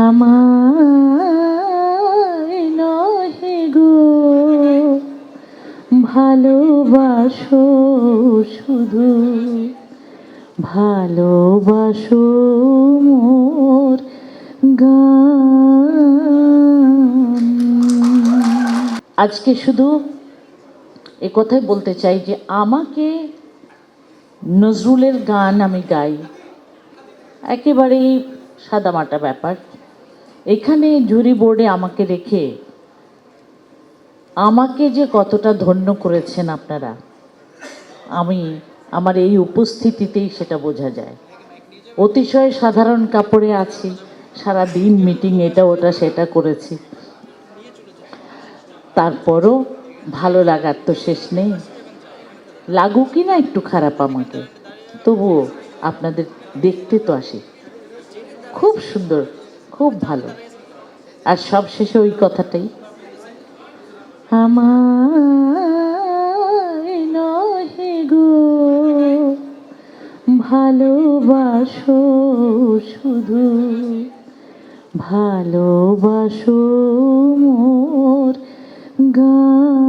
আমায় নহে গো ভালোবাসো, শুধু ভালোবাসো মোর গান। আজকে শুধু এ কথাই বলতে চাই যে আমাকে নজরুলের গান আমি গাই, একেবারেই সাদামাটা ব্যাপার। এখানে জুরি বোর্ডে আমাকে রেখে আমাকে যে কতটা ধন্য করেছেন আপনারা, আমি আমার এই উপস্থিতিতেই সেটা বোঝা যায়। অতিশয় সাধারণ কাপড়ে আছি, সারা দিন মিটিং এটা ওটা সেটা করেছি, তারপরও ভালো লাগার তো শেষ নেই। লাগুকই না একটু খারাপ আমাকে, তবুও আপনাদের দেখতে তো আসি। খুব সুন্দর, খুব ভালো। আর সব শেষে ওই কথাটাই, আমায় নহে গো ভালোবাসো, শুধু ভালোবাসো মোর গান।